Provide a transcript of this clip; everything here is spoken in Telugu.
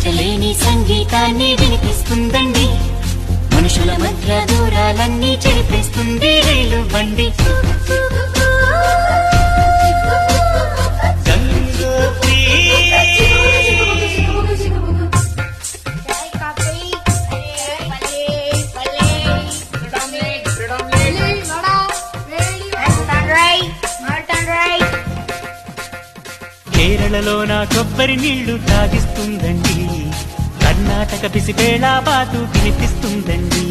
మొదలేని సంగీతాన్ని వినిపిస్తుందండి, మనుషుల మధ్య దూరాలన్నీ చెరిపేస్తుంది రైలు బండి. కేరళలో నా కొబ్బరి నీళ్లు తాగిస్తుందండి, కర్ణాటక పిసిపేళ బాతు వినిపిస్తుందండి.